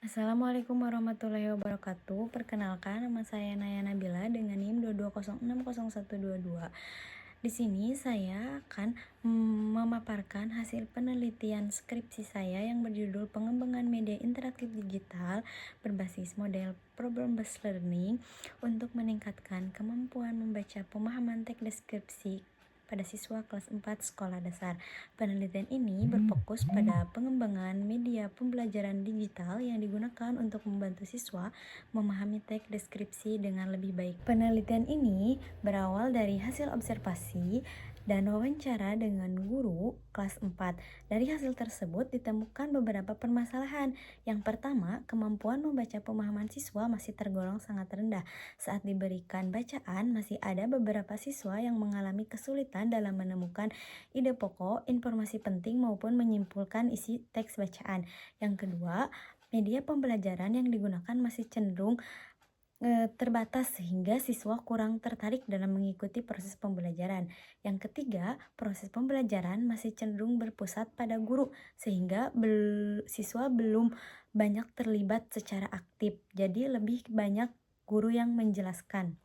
Assalamualaikum warahmatullahi wabarakatuh. Perkenalkan, nama saya Naya Nabila dengan NIM 220600122. Di sini saya akan memaparkan hasil penelitian skripsi saya yang berjudul Pengembangan Media Interaktif Digital berbasis model Problem-Based Learning untuk meningkatkan kemampuan membaca pemahaman teks deskripsi pada siswa kelas 4 sekolah dasar. Penelitian ini berfokus pada pengembangan media pembelajaran digital yang digunakan untuk membantu siswa memahami teks deskripsi dengan lebih baik. Penelitian ini berawal dari hasil observasi dan wawancara dengan guru kelas 4. Dari hasil tersebut ditemukan beberapa permasalahan. Yang pertama, kemampuan membaca pemahaman siswa masih tergolong sangat rendah. Saat diberikan bacaan, masih ada beberapa siswa yang mengalami kesulitan dalam menemukan ide pokok, informasi penting maupun menyimpulkan isi teks bacaan. Yang kedua, media pembelajaran yang digunakan masih cenderung terbatas sehingga siswa kurang tertarik dalam mengikuti proses pembelajaran. Yang ketiga, proses pembelajaran masih cenderung berpusat pada guru sehingga siswa belum banyak terlibat secara aktif. Jadi lebih banyak guru yang menjelaskan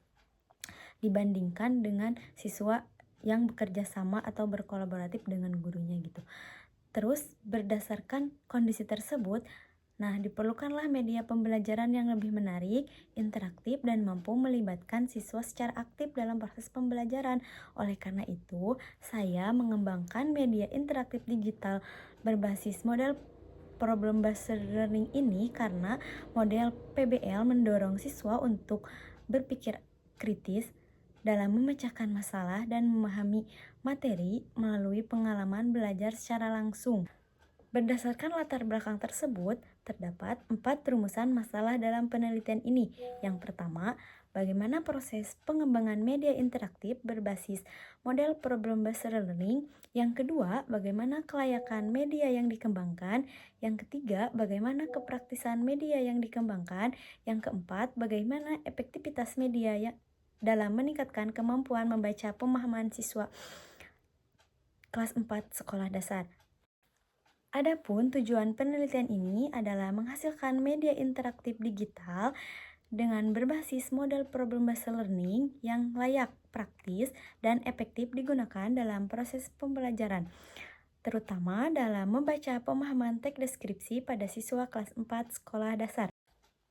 dibandingkan dengan siswa yang bekerja sama atau berkolaboratif dengan gurunya gitu. Terus berdasarkan kondisi tersebut, diperlukanlah media pembelajaran yang lebih menarik, interaktif, dan mampu melibatkan siswa secara aktif dalam proses pembelajaran. Oleh karena itu, saya mengembangkan media interaktif digital berbasis model Problem-Based Learning ini karena model PBL mendorong siswa untuk berpikir kritis dalam memecahkan masalah dan memahami materi melalui pengalaman belajar secara langsung. Berdasarkan latar belakang tersebut, terdapat 4 rumusan masalah dalam penelitian ini. Yang pertama, bagaimana proses pengembangan media interaktif berbasis model problem-based learning. Yang kedua, bagaimana kelayakan media yang dikembangkan. Yang ketiga, bagaimana kepraktisan media yang dikembangkan. Yang keempat, bagaimana efektivitas media dalam meningkatkan kemampuan membaca pemahaman siswa kelas 4 sekolah dasar. Adapun tujuan penelitian ini adalah menghasilkan media interaktif digital dengan berbasis model problem-based learning yang layak, praktis, dan efektif digunakan dalam proses pembelajaran, terutama dalam membaca pemahaman teks deskripsi pada siswa kelas 4 sekolah dasar.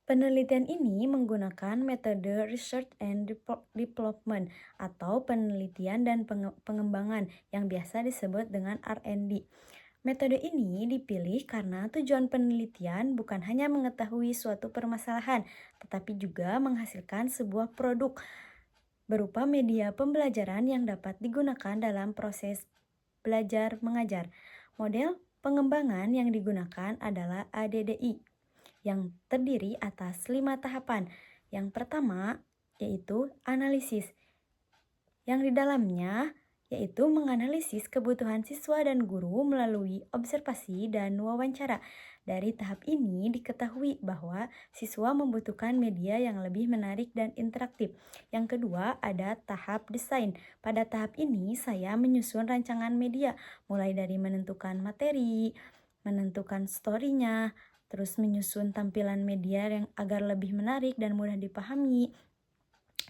Penelitian ini menggunakan metode Research and Development atau penelitian dan pengembangan yang biasa disebut dengan R&D. Metode ini dipilih karena tujuan penelitian bukan hanya mengetahui suatu permasalahan, tetapi juga menghasilkan sebuah produk berupa media pembelajaran yang dapat digunakan dalam proses belajar mengajar. Model pengembangan yang digunakan adalah ADDI yang terdiri atas 5 tahapan. Yang pertama yaitu analisis, yang di dalamnya yaitu menganalisis kebutuhan siswa dan guru melalui observasi dan wawancara. Dari tahap ini diketahui bahwa siswa membutuhkan media yang lebih menarik dan interaktif. Yang kedua ada tahap desain. Pada tahap ini saya menyusun rancangan media, mulai dari menentukan materi, menentukan story-nya, terus menyusun tampilan media yang agar lebih menarik dan mudah dipahami,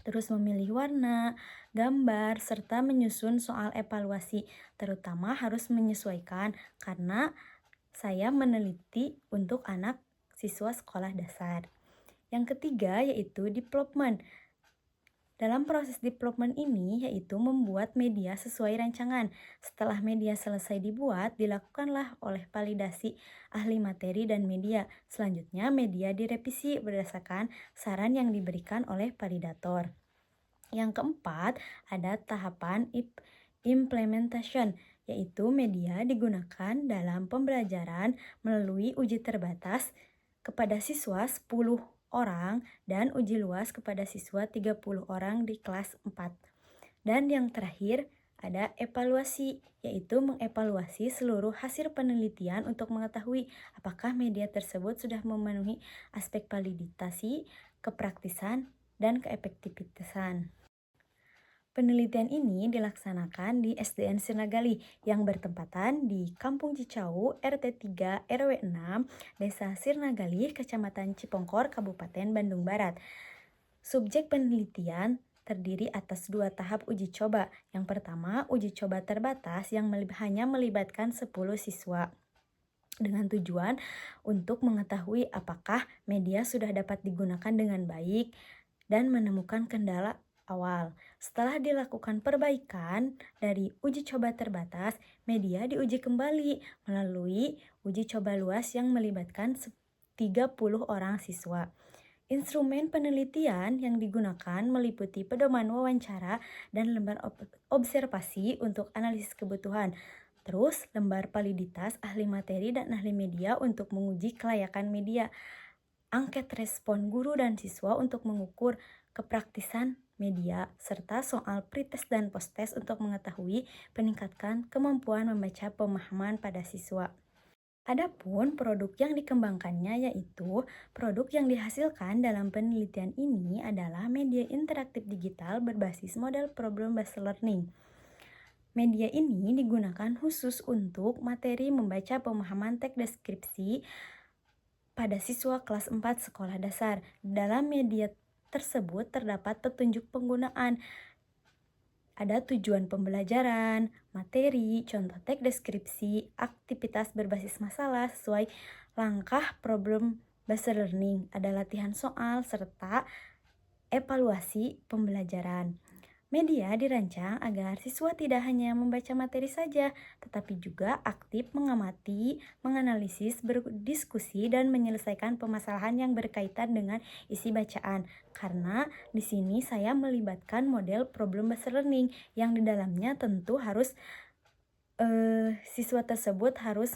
terus memilih warna, gambar, serta menyusun soal evaluasi. Terutama harus menyesuaikan karena saya meneliti untuk anak siswa sekolah dasar. Yang ketiga yaitu development. Dalam proses development ini yaitu membuat media sesuai rancangan. Setelah media selesai dibuat, dilakukanlah oleh validasi ahli materi dan media. Selanjutnya media direvisi berdasarkan saran yang diberikan oleh validator. Yang keempat, ada tahapan implementation, yaitu media digunakan dalam pembelajaran melalui uji terbatas kepada siswa 10 orang dan uji luas kepada siswa 30 orang di kelas 4. Dan yang terakhir, ada evaluasi, yaitu mengevaluasi seluruh hasil penelitian untuk mengetahui apakah media tersebut sudah memenuhi aspek validasi, kepraktisan, dan keefektivitasan. Penelitian ini dilaksanakan di SDN Sirnagali yang bertempatan di Kampung Cicau, RT 3 RW 6, Desa Sirnagali, Kecamatan Cipongkor, Kabupaten Bandung Barat. Subjek penelitian terdiri atas 2 tahap uji coba. Yang pertama, uji coba terbatas yang hanya melibatkan 10 siswa dengan tujuan untuk mengetahui apakah media sudah dapat digunakan dengan baik dan menemukan kendala awal. Setelah dilakukan perbaikan dari uji coba terbatas, media diuji kembali melalui uji coba luas yang melibatkan 30 orang siswa. Instrumen penelitian yang digunakan meliputi pedoman wawancara dan lembar observasi untuk analisis kebutuhan. Terus, lembar validitas ahli materi dan ahli media untuk menguji kelayakan media. Angket respon guru dan siswa untuk mengukur kepraktisan media, serta soal pretest dan posttest untuk mengetahui peningkatan kemampuan membaca pemahaman pada siswa. Adapun produk yang dikembangkannya yaitu produk yang dihasilkan dalam penelitian ini adalah media interaktif digital berbasis model problem-based learning. Media ini digunakan khusus untuk materi membaca pemahaman teks deskripsi pada siswa kelas 4 sekolah dasar. Dalam media tersebut terdapat petunjuk penggunaan. Ada tujuan pembelajaran, materi, contoh teks deskripsi, aktivitas berbasis masalah sesuai langkah problem based learning, ada latihan soal, serta evaluasi pembelajaran. Media dirancang agar siswa tidak hanya membaca materi saja, tetapi juga aktif mengamati, menganalisis, berdiskusi, dan menyelesaikan permasalahan yang berkaitan dengan isi bacaan. Karena di sini saya melibatkan model problem based learning yang di dalamnya tentu harus siswa tersebut harus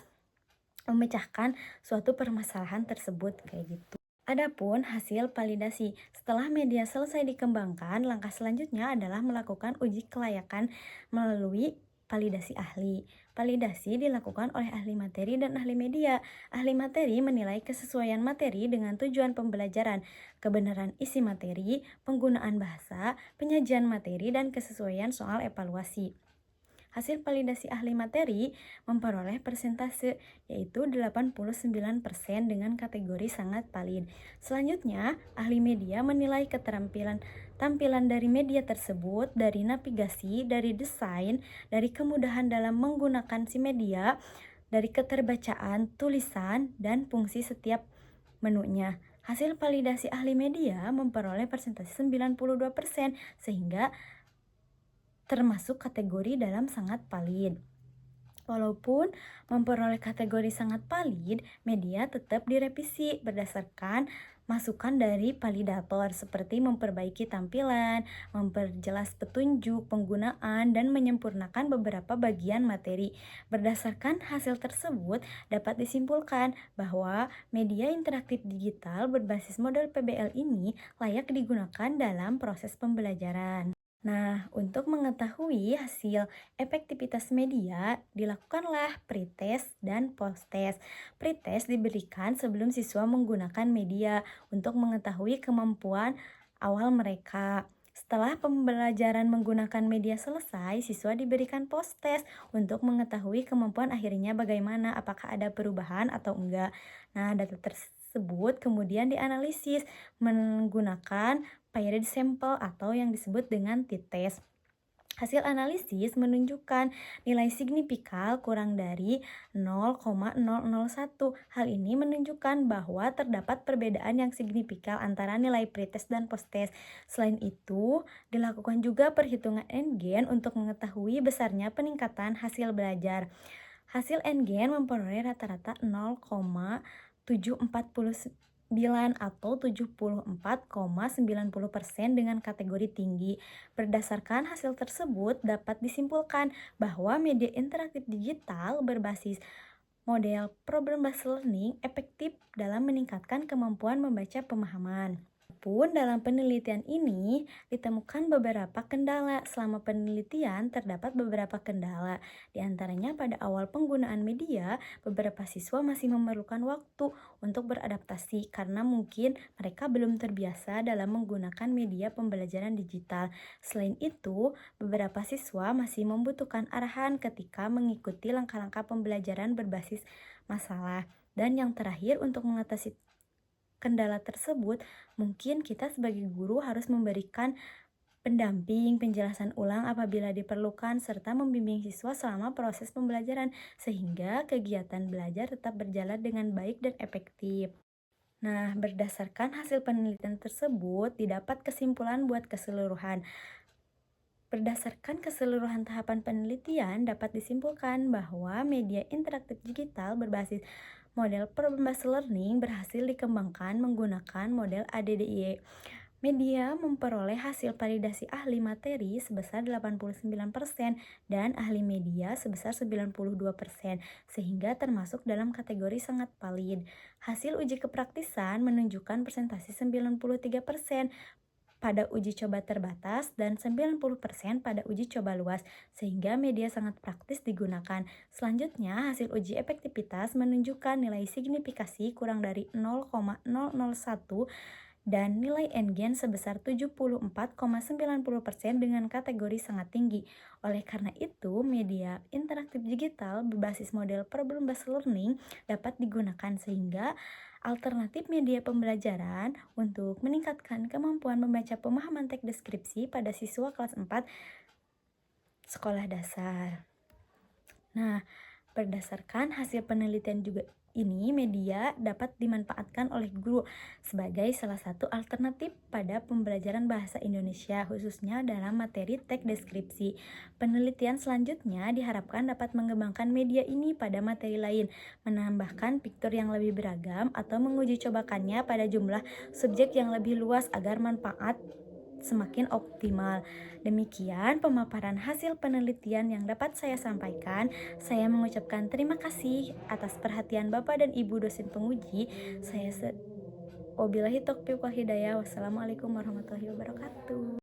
memecahkan suatu permasalahan tersebut kayak gitu. Adapun hasil validasi, setelah media selesai dikembangkan, langkah selanjutnya adalah melakukan uji kelayakan melalui validasi ahli. Validasi dilakukan oleh ahli materi dan ahli media. Ahli materi menilai kesesuaian materi dengan tujuan pembelajaran, kebenaran isi materi, penggunaan bahasa, penyajian materi, dan kesesuaian soal evaluasi. Hasil validasi ahli materi memperoleh persentase yaitu 89% dengan kategori sangat valid. Selanjutnya, ahli media menilai tampilan dari media tersebut, dari navigasi, dari desain, dari kemudahan dalam menggunakan si media, dari keterbacaan, tulisan, dan fungsi setiap menunya. Hasil validasi ahli media memperoleh persentase 92% sehingga termasuk kategori dalam sangat valid. Walaupun memperoleh kategori sangat valid, media tetap direvisi berdasarkan masukan dari validator seperti memperbaiki tampilan, memperjelas petunjuk penggunaan, dan menyempurnakan beberapa bagian materi. Berdasarkan hasil tersebut, dapat disimpulkan bahwa media interaktif digital berbasis model PBL ini layak digunakan dalam proses pembelajaran. Nah, untuk mengetahui hasil efektivitas media, dilakukanlah pretest dan posttest. Pretest diberikan sebelum siswa menggunakan media untuk mengetahui kemampuan awal mereka. Setelah pembelajaran menggunakan media selesai, siswa diberikan posttest untuk mengetahui kemampuan akhirnya bagaimana, apakah ada perubahan atau enggak. Nah, data tersebut kemudian dianalisis menggunakan paired sample atau yang disebut dengan t-test. Hasil analisis menunjukkan nilai signifikal kurang dari 0,001. Hal ini menunjukkan bahwa terdapat perbedaan yang signifikan antara nilai pretest dan posttest. Selain itu, dilakukan juga perhitungan endgen untuk mengetahui besarnya peningkatan hasil belajar. Hasil endgen memperoleh rata-rata 0,749 atau 74,90% dengan kategori tinggi. Berdasarkan hasil tersebut dapat disimpulkan bahwa media interaktif digital berbasis model problem based learning efektif dalam meningkatkan kemampuan membaca pemahaman. Meskipun dalam penelitian ini ditemukan beberapa kendala, selama penelitian terdapat beberapa kendala. Di antaranya pada awal penggunaan media, beberapa siswa masih memerlukan waktu untuk beradaptasi karena mungkin mereka belum terbiasa dalam menggunakan media pembelajaran digital. Selain itu, beberapa siswa masih membutuhkan arahan ketika mengikuti langkah-langkah pembelajaran berbasis masalah. Dan yang terakhir, untuk mengatasi kendala tersebut, mungkin kita sebagai guru harus memberikan pendamping, penjelasan ulang apabila diperlukan, serta membimbing siswa selama proses pembelajaran, sehingga kegiatan belajar tetap berjalan dengan baik dan efektif. Nah, berdasarkan hasil penelitian tersebut, didapat kesimpulan buat keseluruhan. Berdasarkan keseluruhan tahapan penelitian, dapat disimpulkan bahwa media interaktif digital berbasis model problem-based learning berhasil dikembangkan menggunakan model ADDIE. Media memperoleh hasil validasi ahli materi sebesar 89% dan ahli media sebesar 92%, sehingga termasuk dalam kategori sangat valid. Hasil uji kepraktisan menunjukkan persentase 93% pada uji coba terbatas dan 90% pada uji coba luas, sehingga media sangat praktis digunakan. Selanjutnya, hasil uji efektivitas menunjukkan nilai signifikasi kurang dari 0,001 dan nilai NGen sebesar 74,90% dengan kategori sangat tinggi. Oleh karena itu, media interaktif digital berbasis model problem-based learning dapat digunakan sehingga alternatif media pembelajaran untuk meningkatkan kemampuan membaca pemahaman teks deskripsi pada siswa kelas 4 sekolah dasar. Nah, berdasarkan hasil penelitian juga ini, media dapat dimanfaatkan oleh guru sebagai salah satu alternatif pada pembelajaran bahasa Indonesia, khususnya dalam materi teks deskripsi. Penelitian selanjutnya diharapkan dapat mengembangkan media ini pada materi lain, menambahkan fitur yang lebih beragam, atau menguji cobakannya pada jumlah subjek yang lebih luas agar manfaat semakin optimal. Demikian pemaparan hasil penelitian yang dapat saya sampaikan. Saya mengucapkan terima kasih atas perhatian Bapak dan Ibu dosen penguji. Wabillahi taufiq wal hidayah. Wassalamualaikum warahmatullahi wabarakatuh.